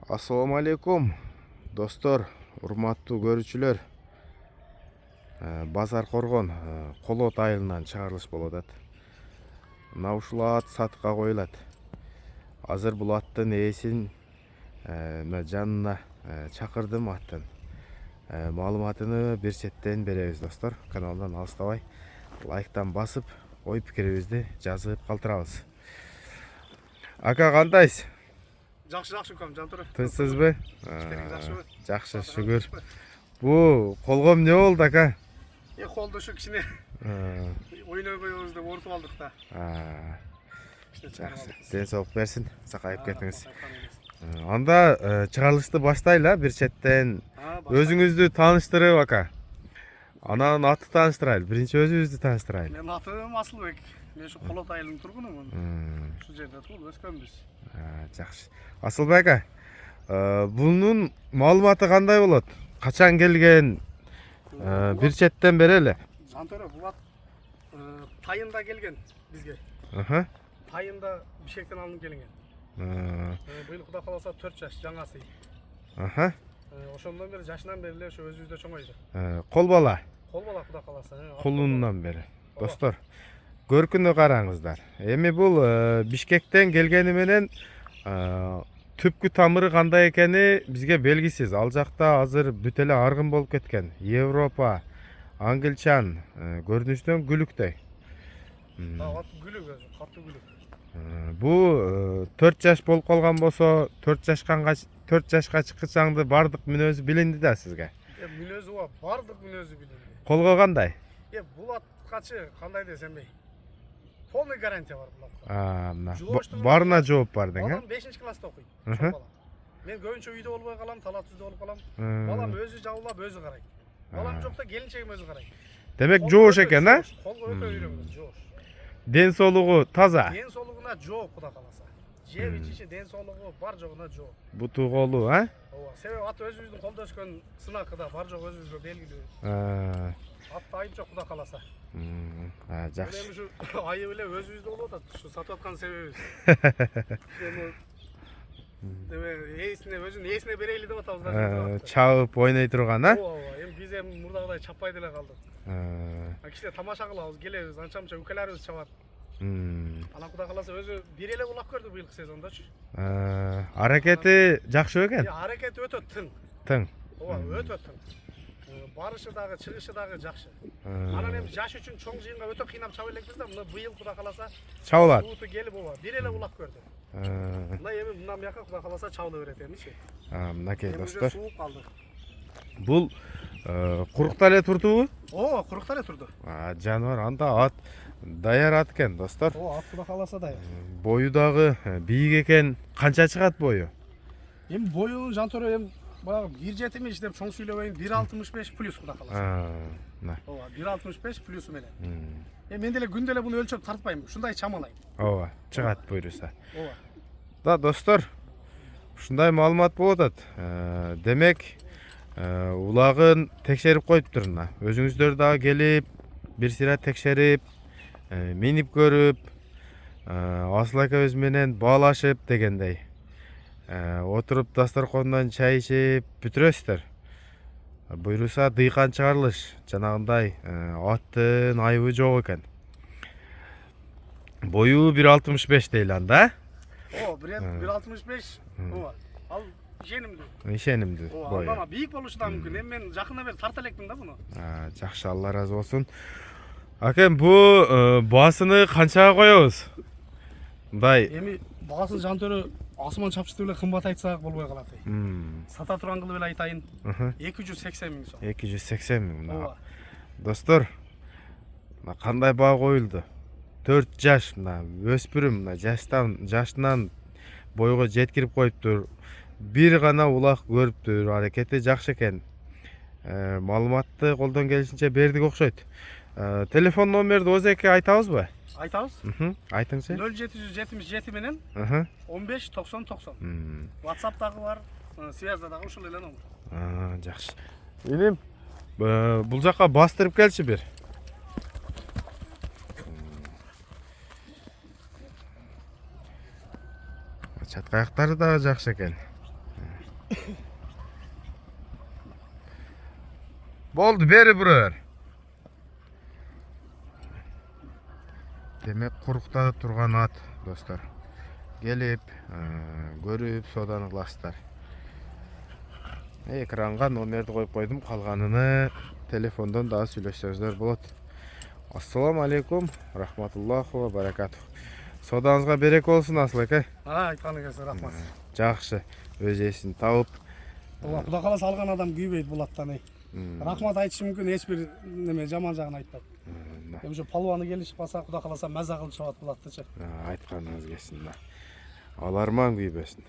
Assalamu alaikum dostlar, урматтуу көрүүчүлөр. Базар Коргон Колот айылынан чыгарылыш болуп атат. Мына ушул ат сатыкка коюлат. Азыр бул аттын ээсин мына жанына чакырдым аттын. Маалыматыны бир четтен беребиз достор. Каналдан алыстабай лайктан басып, ой пикирибизди жазып калтырабыз. Ака кандайсыз? Жакшы кам Жантура. Тынчсызбы? Жакшыбы? Жакшы, шүгүр. Бу колго эмне болду ака? Колдо ушу кичине ойной коебуз деп ортуп алдык да. Жакшы. Ден соолук берсин. Сакайып кетиңиз. Анда чыгарылышты баштайлы бир четтен. Өзүңүздү тааныштырып ака. Анан аты тааныштырайлы. Биринчи өзүбүздү тааныштырайлы. Менин атым Асылбек. Мен ушу Колот айылынын тургунумун. Ушул жерде туулуп өскөнбүз. Жакшы. Асылбек ака, бунун маалыматы кандай болот? Качан келген? Бир четтен берели. Жантура, бул ат тайында келген бизге. Тайында Бишкектен алынып келген. Быйыл Кудай кааласа 4 жаш жаңасы. Ошондон бери жашынан бери эле ошо өзүбүздө чоңойду. Кол бала. Кол бала Кудай кааласа. Колундан бери. Достор, көркүнө караңыздар. Эми бул Бишкектен келгени менен түпкү тамыры кандай экени бизге белгисиз. Ал жакта азыр бүт эле аргын болуп кеткен. Европа, Англичан көрүнүштөн күлүктөй. Ат күлүк өзү, катуу күлүк. Бу 4 жаш болуп калган болсо, 4 жашка чыккычаңды бардык мүнөзү билинди да сизге. Мүнөзү бар, бардык мүнөзү билинди. Колго кандай? Бул аткачы кандай десем бей. Полный гарантия бар бул атка. Барына жооп бар дең, Балам 5-чи класста окуйт. Мен көбүнчө үйдө болбой калам, талап түздө болуп калам. Балам өзү жабылап, өзү карайт. Балам жокта келинчегим өзү карайт. Демек жоош экен, а? Колго өтө үйрөнгөн, жоош. Ден соолугу таза. Ден соолугуна жооп, Кудай кааласа. Жеп ичиши, ден соолугу бар жогуна жооп. Буту колу, а? Ооба, себеби ат өзүбүздүн колдо өскөн сынакыда бар жок өзүбүзгө белгилүү. Атта айып жок, Кудай кааласа. Жакшы. Эми ушу айып эле өзүбүздө болуп атат. Ушу сатып аткан себебибиз. Өзүнүн ээсине берели деп атабыз да. Чабып ойной турган, а? Ооба, эми биз мурдагыдай чаппай деле калдык. Кичине тамаша кылабыз, келебиз, анча-мынча укаларыбыз чабат. Анан Кудай кааласа өзү бир эле улап көрдү быйылкы сезондочу. Аракети жакшы экен? Аракети өтө тың. Тың. Ооба, өтө тың. Барышы дагы, чыгышы дагы жакшы. Анан эми жаш үчүн чоң жыйынга өтө кыйнап чаба элекпиз да, мына быйыл Кудай кааласа чабылат. Сууту келип, ооба, бир эле улап көрдү. Мына эми мындан бияка Кудай кааласа чабыла берет эмичи. Мынакей достор. Сууп калды. Бул курукта эле турдубу? Ооба, курукта эле турду. Жаныбар, анда ат даяр ат экен, достор. Ооба, ат Кудай кааласа даяр. Бою дагы бийик экен. Канча чыгат бою? Эми бою Жантура эми баягы 1.70 деп чоң сүйлөбөйүн, 1.65 плюс Кудай кааласа. Ооба, 1.65 плюсу менен. Мен деле күндө эле буну өлчөп тартпайм, ушундай чамалайм. Ооба, чыгат буйруса. Ооба. Да, достор, ушундай маалымат болуп атат. Демек, улагын текшерип коюптур мына. Өзүңүздөр дагы келип, бир сыйра текшерип, минип көрүп, Асыл акабыз менен баалашып дегендей. Отуруп дасторкондон чай ичип бүтүрөсүздөр. Буйруса дыйкан чыгарылыш. Жанагындай аттын айыбы жок экен. Бою 1.65 дейли анда. Ооба, 1.65. Ооба. Ал ишенимдүү. Ишенимдүү бою. Ооба, бийик болушу да мүмкүн. Эми мен жакында бери тарта элекмин да буну. Жакшы, Алла ыраазы болсун. Акем, бу баасыны канчага коебуз? Мындай. Эми баасын Жантөрө асман чапчысы эле кымбат айтсак болбой калат. Сата турган кылып эле айтайын. 280 миң сом. 280 миң. Ооба. Достор, мына кандай баа коюлду? 4 жаш, мына өспүрүм, мына жашынан бойго жеткирип коюптур. Бир гана улак көрүптүр, аракети жакшы экен. Маалыматты колдон келишинче бердик окшойт. Телефон номерди өзеке айтабызбы? Айтабыз. Айтыңызчы. 0777 менен 15 90 90. WhatsApp'тагы бар, связда дагы ушул эле номер. Жакшы. Энем бул жакка бастырып келчи бир. Чаткаяктары дагы жакшы экен. Boldu, beri buraya. Demek kurukta turgan at dostlar. Gelip görüp sodan ılasızlar. Ekranга номерди коюп койдум, калганын телефондон дагы сүйлөшсөңүздөр болот. Ассаламу алейкум, рахматуллаху ва баракатух. Содаңызга береке болсун Асыл эке. Айтканыңызга рахмат. Жакшы, өз эсин таап. Куда каласа алган адам күйбөйт булаттан. Рахмат айтышы мүмкүн, эч бир неме жаман жагын айтпайт. Ошо палуаны келишип калса, куда каласа маза кылып чыгат булаттычы. Айтканыңыз келсин. Аларман күйбөсүн.